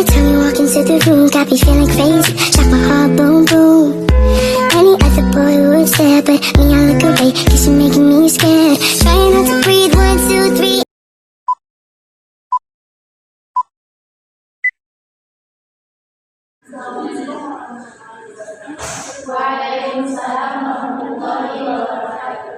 Every time you walk into the room, got me feeling crazy. Shock my heart, boom, boom. Any other boy would stare, but me, I look away, cause you're making me scared. Trying not to breathe, 1, 2, 3. Waalaikumsalam warahmatullahi wabarakatuh.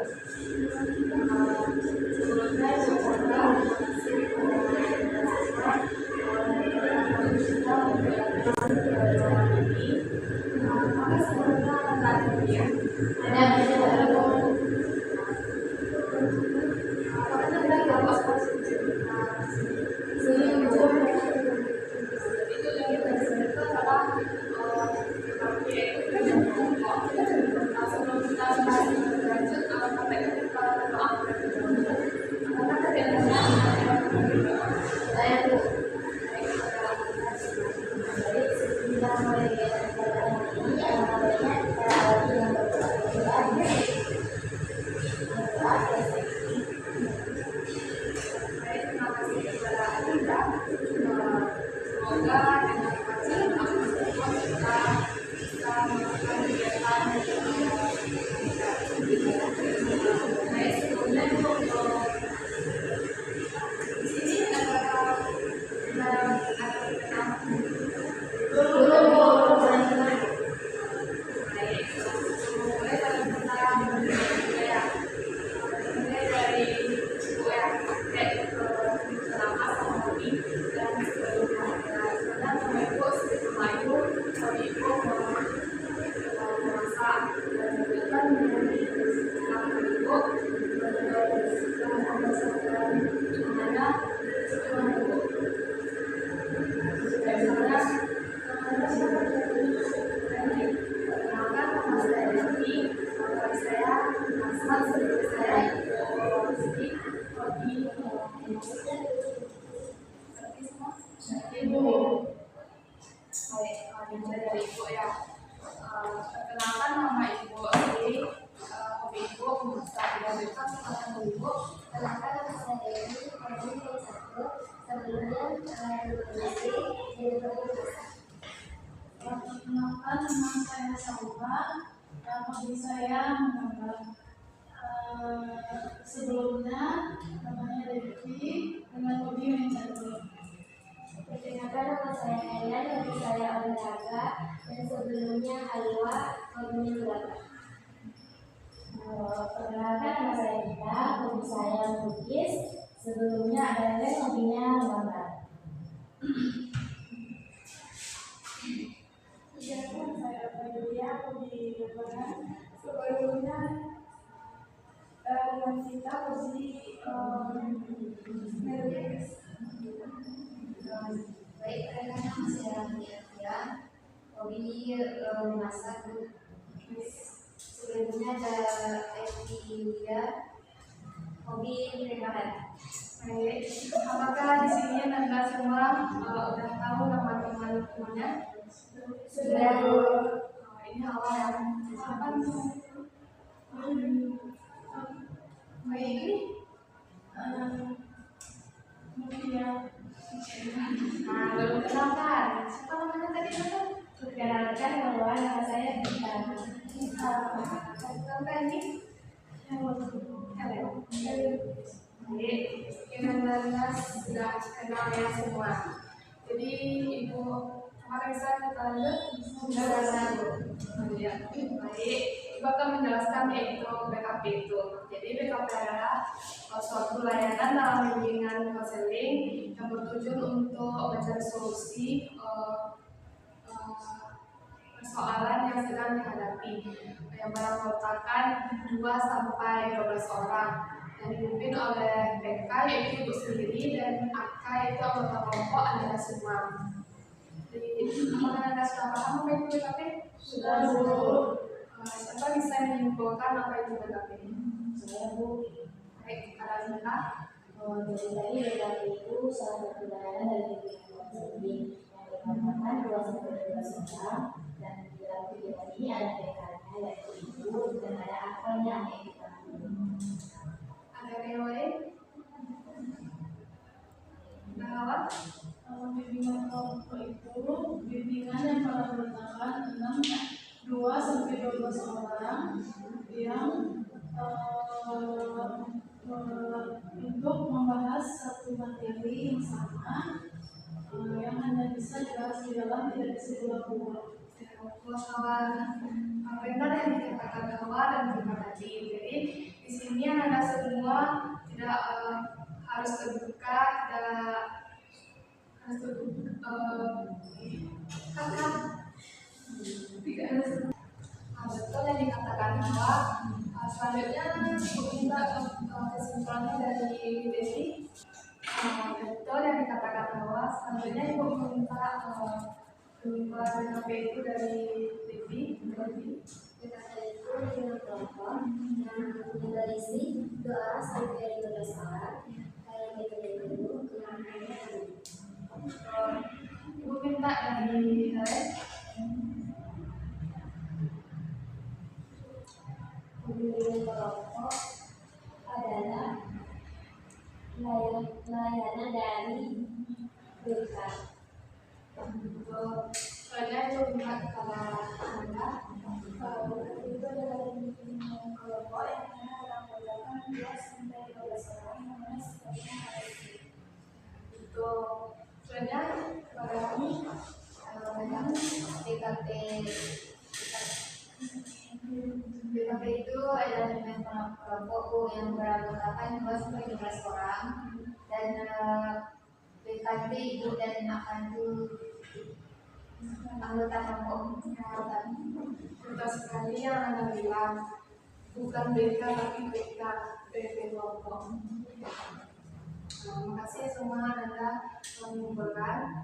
Dari Ibu ya. Perkenalkan nama Ibu Adi. Hobi Ibu memasak dan dekat sama Ibu. Kenapa nama saya ini Adi satu sebelumnya berfungsi di Perkenalkan nama saya Salma. Hobi saya menggambar. Sebelumnya namanya Devi dengan hobi main catur. Perkenalkan nama saya Helen, hobi saya olahraga dan sebelumnya Alwa, hobinya belajar. Perkenalkan nama saya Dita, hobi saya melukis. Sebelumnya ada hobinya menggambar. Perkenalkan saya Julia, hobi gambaran. Sebelumnya dengan kita hobi melukis. Baik, perkenalkan nama saya Mia, hobi memasak. Sebelumnya ada Evia, hobi preparat. Baik, apakah di sini Anda semua udah tahu nama teman-temannya? Sudah. Ini awal yang apa nih? Baik, ini Mutia. Nah, belum kenalkan. Siapa namanya tadi? Perkenalkan bahwa nama saya Dita. Kenalkan ini. Helen. Baik, dengan Anda sudah kenal ya semua. Jadi Ibu Marisa kita lanjut. Sudah. Ya, baik. Ibu akan menjelaskan yaitu BKP itu. Jadi BKP adalah suatu layanan dalam bimbingan konseling yang bertujuan untuk mencari solusi persoalan yang sedang dihadapi, yang beranggotakan 2 sampai 12 orang yang dipimpin oleh BK yaitu Ibu sendiri dan AK itu anggota kelompok Anda semua. Jadi apakah Anda sudah paham apa itu BKP? Sudah, Bu. Siapa bisa menyimpulkan apa itu BKP? Saya Bu. Baik, Aralina. Jadi tadi BKP itu salah satu layanan dari bimbingan konseling yang beranggotakan 2 sampai 12 orang dan di dalam kegiatan ini ada BK-nya yaitu Ibu dan ada akalnya yaitu kami. Ada yang lain? Nah, bimbingan kelompok itu menetapkan 2 sampai 12 orang yang untuk membahas satu materi yang sama yang hanya bisa dibahas di dalam, tidak bisa diulang-ulang. Kawan benar yang dikatakan awal dan terima kasih. Jadi di sini anak semua tidak harus terbuka, tidak harus terbuka, tidak harus betul yang dikatakan bahwa selanjutnya minta kesimpulannya dari Desi. Betul yang dikatakan bahwa selanjutnya ibu meminta kesimpulan BKP itu dari Devi. BKP itu dengan kelompok yang berisi 2 orang sampai 12 orang. Kayak BKP itu kelompoknya Ibu minta dari Helen. Pemilihan kelompok adalah layanan dari BK. Soalnya itu minta kepada Anda. Itu adalah pemilihan kelompok yang mana orang bergabung 2 sampai 12 orang yang mana sebagian harus Itu soalnya kepada kami BKP itu adalah pimpinan kelompok yang beranggotakan 2 sampai 12 orang dan BKP itu dan akan anggota kelompok betul sekali yang Anda bilang, bukan BK tapi BK, BP kelompok. Terima kasih semua Anda mengumpulkan.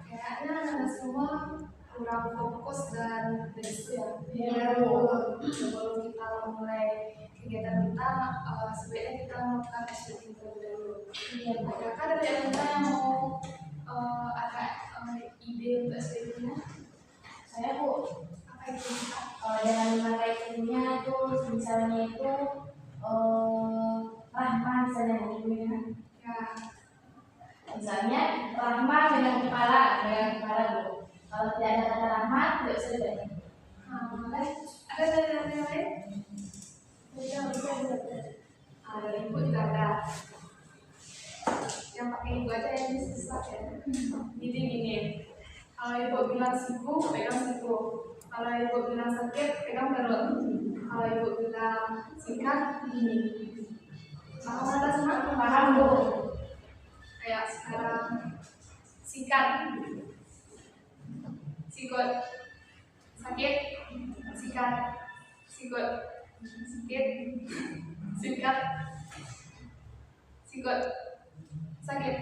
Kayaknya Anda semua kurang fokus dan itu ya. Sebelum kita mulai kegiatan kita, sebaiknya kita melakukan SPT terlebih dahulu. Adakah dari Anda yang mau ada ide untuk SPT-nya? saya Bu, Apa itu? dengan marketingnya itu misalnya itu Rahma misalnya Bu ya. Ya, Misalnya Rahma dengan kepala Bu. Kalau tidak ada kata Rahma tidak bisa dibaca. boleh. Ada dari yang lain? Dari ibu juga ada. Yang pakai ibu aja yang susah ya. Jadi gini, kalau ibu bilang siku, pegang siku. Kalau ibu bilang sakit, pegang perut. Kalau ibu bilang singkat, gini. Paham ada semua? Paham Bu. Kayak sekarang sikat, sikut, sakit, sikat, sikut, sakit, sikat, sikut, sakit,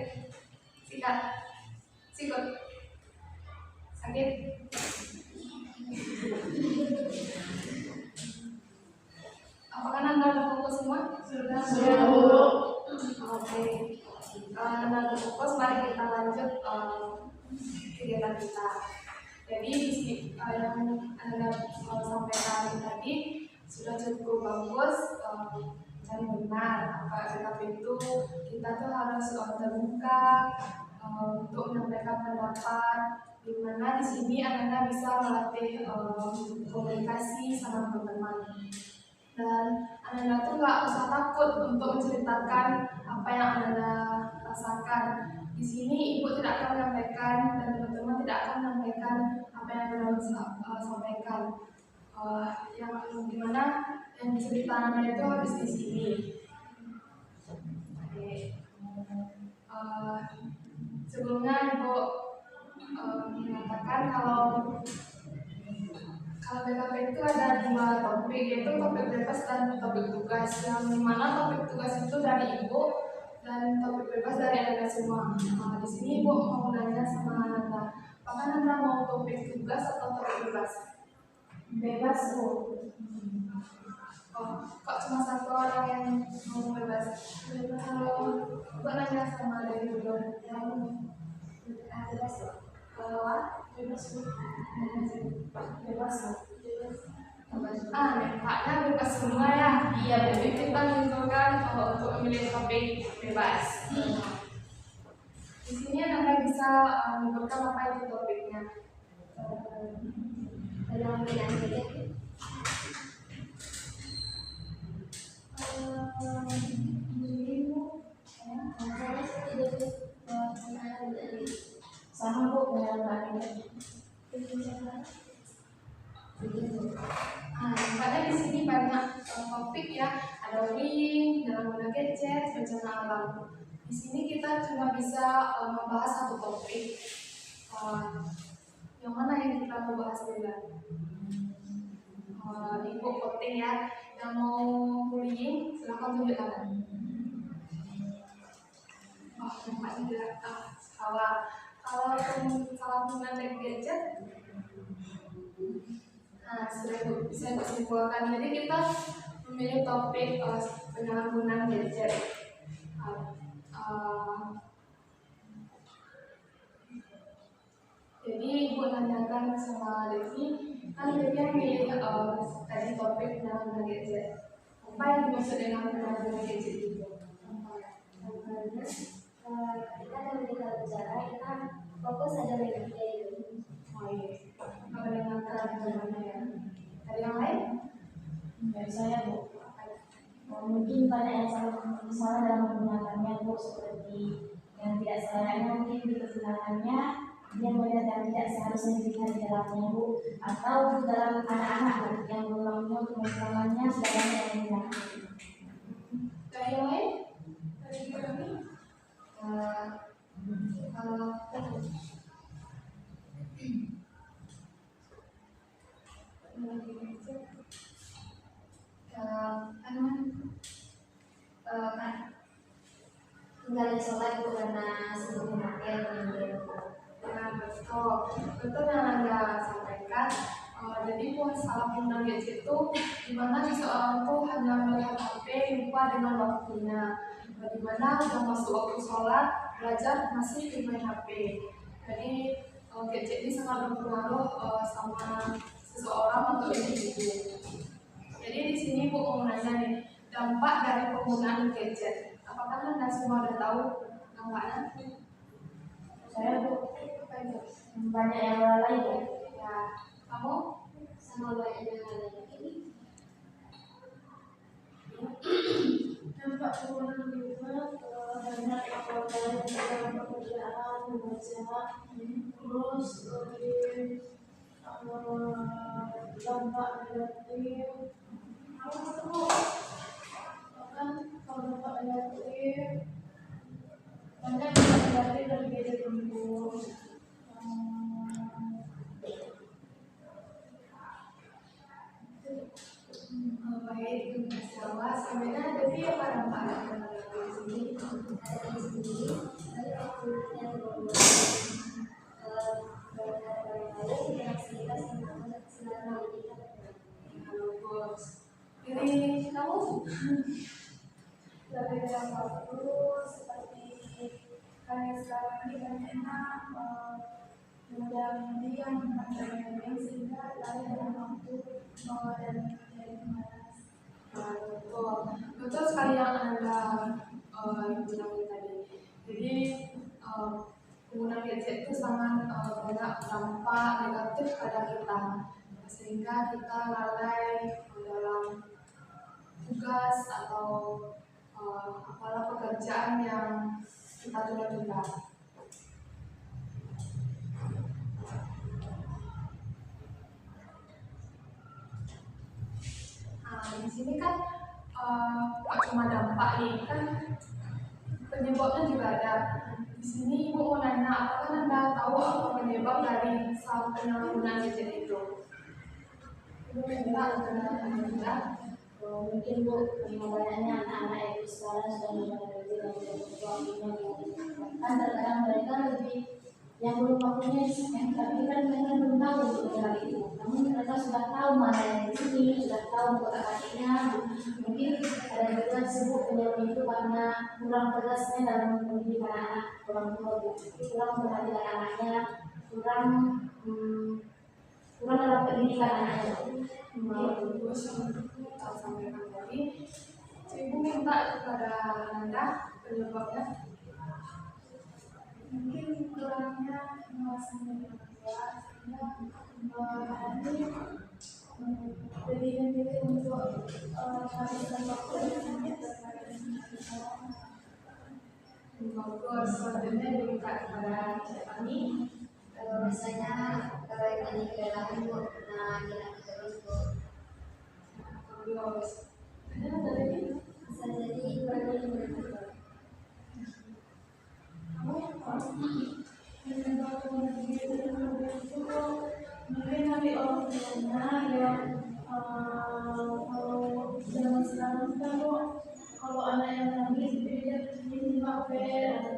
sikat, sikut, sakit. Apakah Anda ada fokus semua? Sudah. Oke. Anda fokus, mari kita lanjut kegiatan kita. Jadi di sini yang Anda sampaikan tadi sudah cukup bagus dan benar. BKP itu kita tuh harus terbuka untuk menyampaikan pendapat, di mana di sini Anda bisa melatih komunikasi sama teman-teman. Dan Anda tuh nggak usah takut untuk menceritakan apa yang Anda rasakan. Di sini ibu tidak akan menyampaikan dan teman-teman tidak akan menyampaikan apa yang Anda sampaikan. Yang gimana yang diceritakan itu habis di sini. Oke. Sebelumnya ibu mengatakan kalau BKP itu ada 2 topik, yaitu topik bebas dan topik tugas. Yang mana topik tugas itu dari ibu dan topik bebas dari Anda semua. Di sini ibu mau nanya sama Anda, apakah Anda mau topik tugas atau topik bebas? Bebas Bu. Kok cuma 1 orang yang mau bebas? Kalau ibu nanya sama dari dulu yang Bebas Bu. Bebas Bu. Bebas Bu. Nampaknya bebas semua ya. Iya, jadi kita menentukan untuk memilih topik bebas. Di sini Anda bisa menentukan apa itu topiknya. dalam penggunaan gadget. Saya seperti sama Bu penyalahgunaan gadget. Nampaknya di sini banyak topik ya, ada link, dalam guna gadget, bencana alam. Di sini kita cuma bisa membahas satu topik. Yang mana yang kita mau bahas dulu? Ibu voting ya, yang mau bullying silahkan tunjuk tangan. Nampaknya tidak salah. Kalau salah menggunakan gadget, sudah bisa disimpulkan. Jadi kita memilih topik penyalahgunaan gadget. Jadi Ibu nanyakan sama Devi, kan Devi yang milih tadi topik penyalahgunaan gadget. Apa yang dimaksud dengan penyalahgunaan gadget itu? Kita kalau kita bicara kita fokus saja dengan itu. Oh iya, mendengarkan bagaimana ya? Ada yang lain? Dari saya Bu, mungkin banyak yang salah dalam menggunakannya Bu, seperti yang tidak selayaknya mungkin digunakannya, dia melihat yang tidak seharusnya dilihat di dalamnya Bu, atau dalam anak-anak Bu, yang berlakunya untuk menggunakannya sudah banyak yang menggunakan. Ada yang lain? Ada yang lain? Tinggal sholat Bu karena sebelum mati atau Betul yang Anda sampaikan. Jadi salah penggunaan gadget itu dimana seseorang tuh hanya melihat HP lupa dengan waktunya. Dimana udah masuk waktu sholat, belajar masih main HP. Jadi gadget ini sangat berpengaruh sama seseorang atau individu. Jadi di sini Bu mau nanya nih, dampak dari penggunaan gadget. Apakah Anda semua sudah tahu dampaknya? Saya Bu, banyak yang lalai Bu. Ya, kamu? Sama banyak yang lalai. Dampak penggunaan gadget banyak apabila dalam pekerjaan membaca, terus dampak negatif. Bahkan kalau dampak negatif banyak dampak negatif dari gadget itu. Baik, Jawa sebenarnya ada dia apa dampaknya di sini? Ada di sini, lalu aku yang kedua, Ini kamu? Dari yang waktu seperti kayak sekarang ini banyaknya mudah yang yang sehingga lari dalam waktu dan dari malas. Betul sekali yang Anda bilang tadi. Jadi penggunaan gadget itu sangat banyak dampak negatif pada kita, sehingga kita lalai dalam tugas atau apalah pekerjaan yang kita tunda-tunda. Di sini kan gak cuma dampak nih, kan penyebabnya juga ada. Di sini Ibu mau nanya, apakah Anda tahu apa penyebab dari penyalahgunaan gadget itu? Ibu minta Anda. Mungkin Bu, karena banyaknya anak-anak itu sekarang sudah menggunakan gadget dan tidak waktunya kan terkadang mereka lebih yang belum waktunya tapi kan mereka belum tahu untuk hal itu. Namun mereka sudah tahu mana yang di sini, sudah tahu kotak kakinya. Mungkin ada juga sibuk penyebab itu karena kurang tegasnya dalam mendidik anak-anak orang tua, kurang memperhatikan anaknya, kurang dalam pendidikan anaknya. Sampaikan tadi, Ibu minta kepada Anda penyebabnya. Mungkin kurangnya pengawasan dari orang tua sehingga menghabiskan waktu dengan berbagai Bagus, selanjutnya dibuka kepada kami. Biasanya kalau yang tadi kelelahan Bu, nah jalan terus Bu. Bagus. Ada Bisa jadi berbagai berbagai. Mungkin nanti orang tuanya yang kalau zaman sekarang kan kalau anak yang nangis dia terima atau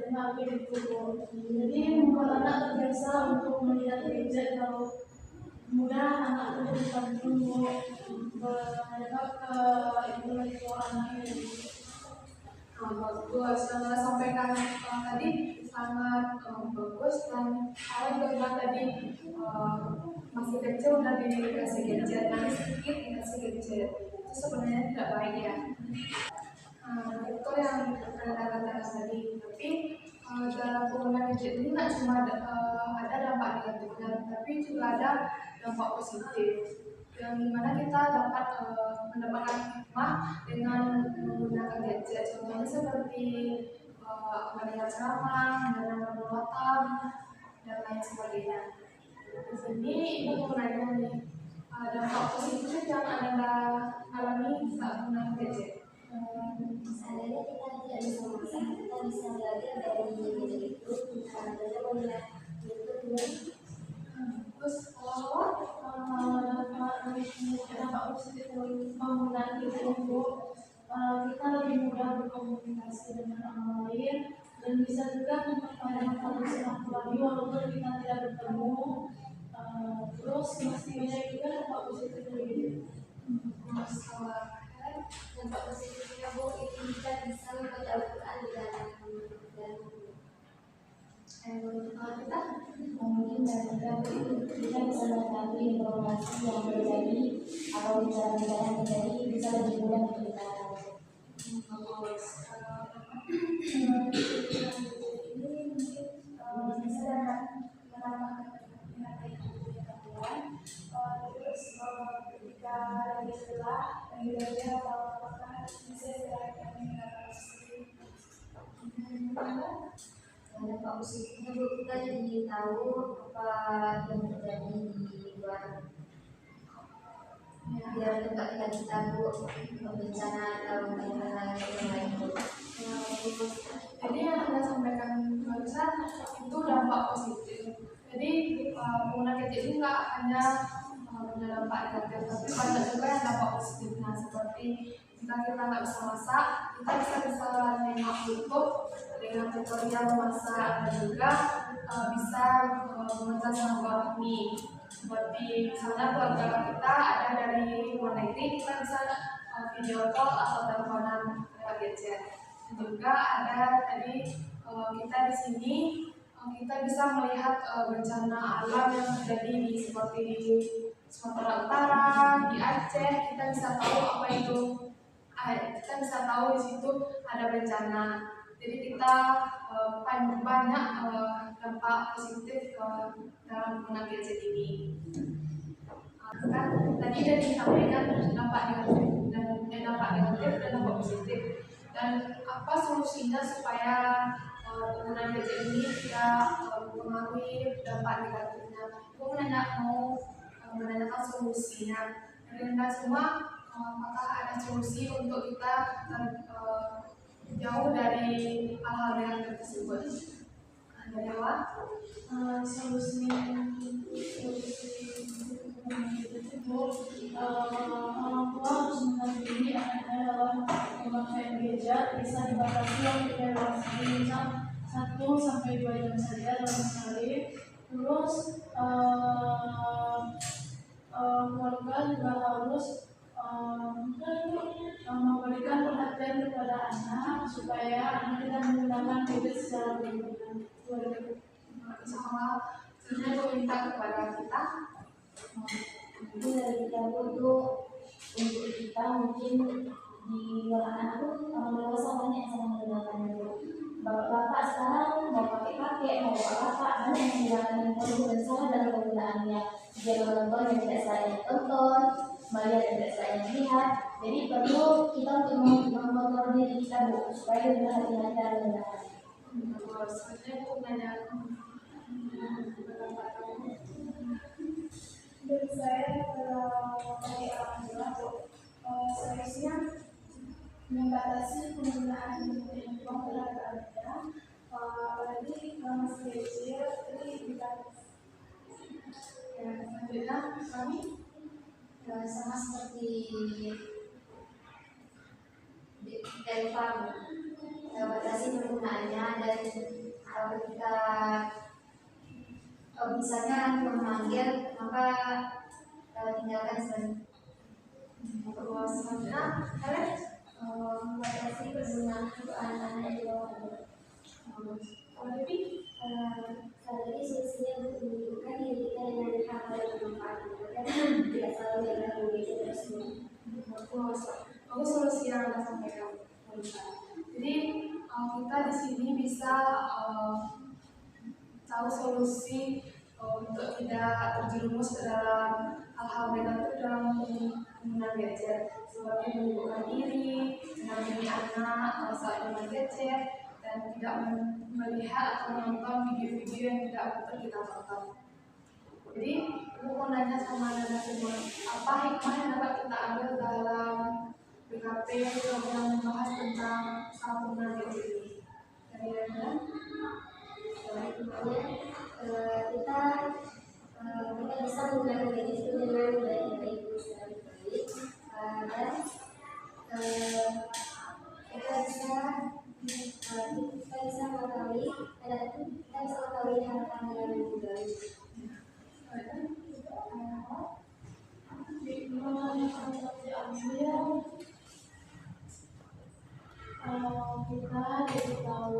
terima gitu. Jadi membuat anak terbiasa untuk melihat gadget kalau mudah anak itu dulu berhadap ke itu anaknya. bagus, yang saya sampaikan tadi sangat bagus dan awal juga tadi masih kecil udah dikasih gadget, nanti sedikit dikasih gadget itu sebenarnya tidak baik ya. Itu yang kata-kata tadi. Tapi dalam penggunaan gadget ini nggak cuma ada dampak negatifnya, tapi juga ada dampak positif. Yang dimana kita dapat mendapatkan hikmah dengan menggunakan gadget. Contohnya seperti mendengar ceramah, mendengar muatan, dan lain sebagainya. Di sini ibu mau nanya nih, dampak positif yang anda alami saat menggunakan gadget. Seandainya kita tidak bisa masak, kita bisa belajar dari gadget itu. Kita belajar melihat YouTube. Terus kalau dampak positif penggunaan itu kita lebih mudah berkomunikasi dengan orang lain dan bisa juga memperpanjang tali silaturahmi walaupun kita tidak bertemu. Terus mestinya juga dampak positif dari Dampak positifnya Bu, itu kita bisa membaca Al-Quran di dalam kita mungkin kita bisa mengetahui informasi yang terjadi atau bicara-bicara yang terjadi bisa lebih mudah untuk kita tahu. ini mungkin bisa menambahkan pengetahuan. Terus ketika lagi setelah lagi belajar atau apakah bisa dilakukan dampak positifnya Bu, kita jadi tahu apa yang terjadi di luar. Biar tempat tinggal kita Bu, bencana atau hal-hal yang lain Bu. jadi yang anda sampaikan barusan itu dampak positif. Jadi penggunaan gadget ini nggak hanya punya dampak negatif, tapi banyak juga yang dampak positifnya. Seperti jika kita nggak bisa masak, kita bisa nengok YouTube dengan tutorial memasak dan juga bisa mengajar silaturahmi. Seperti misalnya keluarga kita ada dari luar negeri, kita bisa video call atau teleponan lewat gadget. Dan juga ada tadi kita di sini kita bisa melihat bencana alam yang terjadi di seperti di Sumatera Utara, di Aceh. Kita bisa tahu apa itu, kita bisa tahu di situ ada bencana. Jadi kita banyak dampak positif dalam menggunakan gadget ini. Kan tadi sudah disampaikan dampak negatif dan dampak positif. Dan apa solusinya supaya penggunaan gadget ini tidak mempengaruhi dampak negatifnya? Aku mau menanyakan solusinya. Dari Anda semua, apakah ada solusi untuk kita jauh dari hal-hal negatif tersebut? Dari awal? solusi orang tua harus mendampingi anaknya dalam pemakaian gadget, bisa dibatasi waktu misal 1-2 jam saja dalam sekali. Terus keluarga juga harus memberikan perhatian kepada anak supaya anak tidak menggunakan gadget secara berlebihan. Sama sebenarnya aku minta kepada kita Mungkin dari kita untuk kita mungkin di luar anak tuh orang dewasa banyak yang sedang menggunakan itu. Bapak sekarang mau pakai kakek, mau bapak banyak yang menggunakan handphone dan salah dalam penggunaannya. Dia menonton yang tidak saya tonton, melihat dan tidak selain melihat. Jadi perlu kita untuk mengontrol diri kita Bu, supaya lebih hati-hati dalam menggunakan. Sebenarnya aku nanya Dari saya kalau dari alhamdulillah solusinya membatasi penggunaan handphone terhadap Anda, apalagi kalau masih kecil, jadi dibatasi. ya, selanjutnya kami sama seperti telepon, batasi penggunaannya dan ketika misalnya memanggil maka tinggalkan sebentar. selanjutnya kalian Membatasi penggunaan untuk anak-anak di bawah umur. lebih Jadi solusinya untuk menunjukkan diri kita dengan hal-hal yang bermanfaat dan tidak selalu yang gadget tersebut. bagus solusi yang Anda sampaikan. Jadi kita di sini bisa tahu solusi untuk tidak terjerumus ke dalam hal-hal negatif dalam penggunaan gadget, seperti menyibukkan diri, menampilkan anak saat bermain gadget, dan tidak melihat atau menonton video-video yang tidak patut kita tonton. Jadi aku mau nanya sama Anda semua, apa hikmah yang dapat kita ambil dalam BKP yang membahas tentang penggunaan gadget ini? Dari Anda? Kita bisa menggunakan gadget itu dengan baik-baik sekali dan kita bisa mengetahui hal-hal yang baru. Kita jadi tahu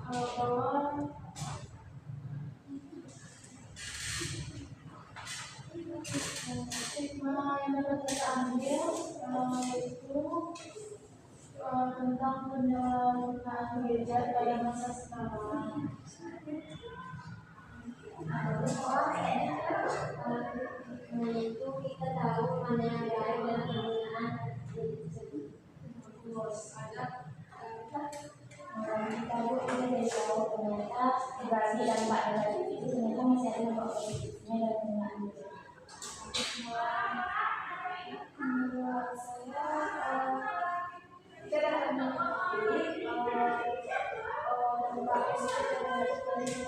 bahwa hikmah yang dapat kita ambil itu tentang penyalahgunaan gadget pada masa sekarang. Itu kita tahu mana yang baik dan penggunaan tersebut. Kita Bu, kita jadi tahu ternyata dibagi dampak negatif itu ternyata masih ada dampak positifnya dalam penggunaan gadget. Menurut saya kita dapat mengetahui dampak positif dan negatif dari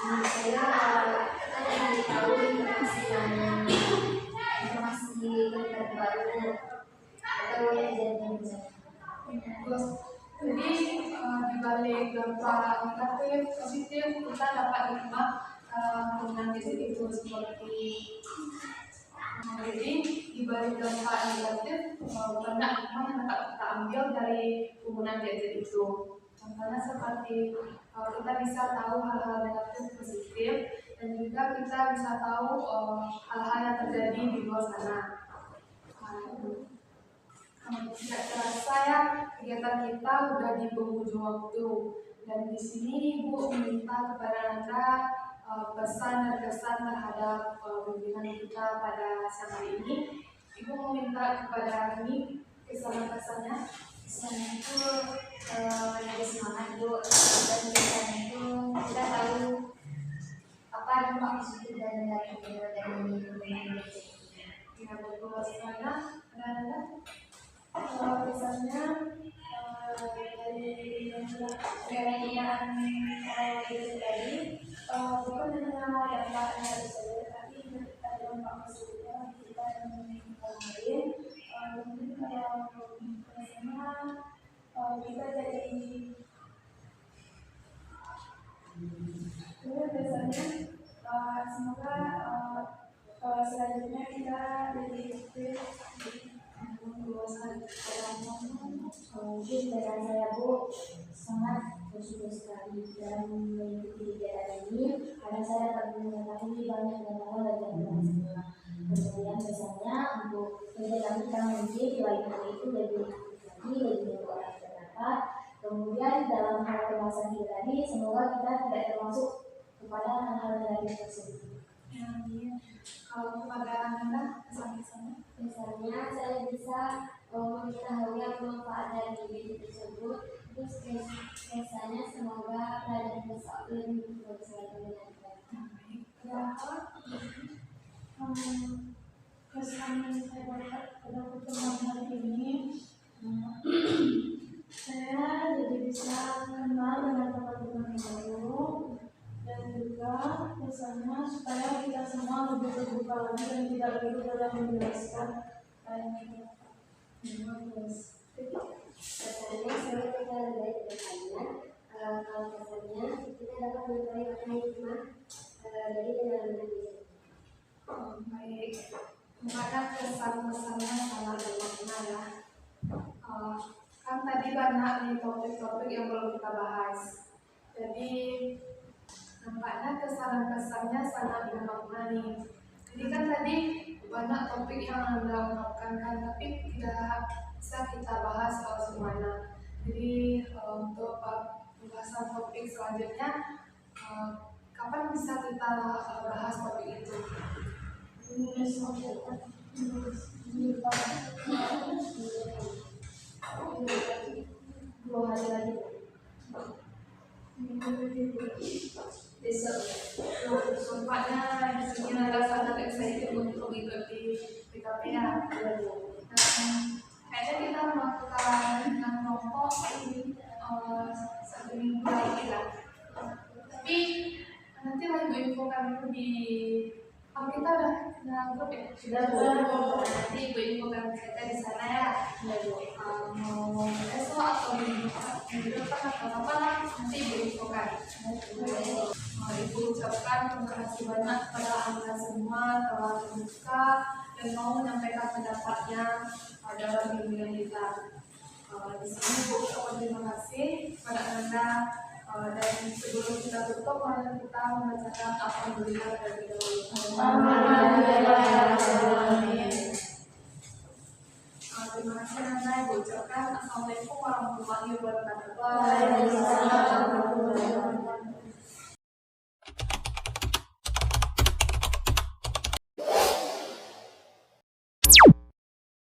Saya kita tahu informasi terbaru atau yang jadi Terus, jadi di balik dampak negatif, positif kita dapat hikmah penggunaan gadget itu seperti jadi di balik dampak negatif banyak hikmah yang dapat kita ambil dari penggunaan gadget itu. Contohnya seperti kita bisa tahu hal-hal negatif positif dan juga kita bisa tahu hal-hal yang terjadi di luar sana. Tidak terasa ya, kegiatan kita sudah di penghujung waktu dan di sini Ibu meminta kepada Anda pesan dan kesan terhadap bimbingan kita pada siang hari ini. Ibu meminta kepada kami kesan dan kesannya. kesannya itu lebih semangat Bu, dan kesannya itu kita tahu apa dampak positif dan negatif dari penggunaan gadget. Ya, betul sekali. Dan misalnya dari penggunaan gadget tadi bukan hanya dampak negatif saja, tapi ada dampak positifnya bagi kita dan orang lain. Mungkin kayak misalnya kita jadi biasanya semoga selanjutnya kita jadi fit. Mungkin dengan saya Bu sangat bersyukur sekali dalam mengikuti kegiatan ini karena saya dapat mengetahui banyak pengetahuan dari teman-teman semua. Kemudian biasanya untuk kegiatan kita mungkin di lain hari itu lebih aktif lagi, lebih banyak orang terdapat. Kemudian dalam hal pembahasan kita tadi semoga kita tidak termasuk kepada hal-hal negatif tersebut. Kalau kepada Anda, kesan-kesannya? Misalnya saya bisa mengetahui apa manfaat dari video tersebut. Terus kesannya semoga pelajaran besok lebih bersesuaian dengan Kenapa? Kesan yang saya dapat pada pertemuan hari ini, saya jadi bisa kenal dengan teman-teman yang baru, dan juga kesannya supaya kita semua lebih terbuka lagi dan tidak perlu dalam menjelaskan kayak kesannya semoga kita lebih bertanya. Kalau kesannya kita dapat mengetahui makna hikmah dari dalam Baik, maka kesan-kesannya sangat bermakna ya. Kan tadi banyak nih topik-topik yang belum kita bahas. Jadi nampaknya kesan-kesannya sangat bermakna nih. Jadi kan tadi banyak topik yang Anda ungkapkan kan, tapi tidak bisa kita bahas kalau semuanya. Jadi untuk pembahasan topik selanjutnya, kapan bisa kita bahas topik itu? Dua hari lagi. Besok. Sumpahnya di sini ada sangat excited untuk mengikuti PKPA. Kayaknya kita melakukan kelompok satu minggu lagi lah. Tapi nanti lagi infokan dulu di kita udah grup ya? Sudah. Nanti ibu infokan kita di sana ya. Mau besok atau minggu depan atau apa lah, nanti ibu infokan. Ibu ucapkan terima kasih banyak kepada Anda semua telah terbuka dan mau menyampaikan pendapatnya dalam bimbingan kita. Di sini Ibu ucapkan terima kasih kepada Anda. Dan sebelum kita tutup, mari kita membacakan alhamdulillah terlebih dahulu. Terima kasih Anda. Ibu ucapkan assalamualaikum warahmatullahi wabarakatuh.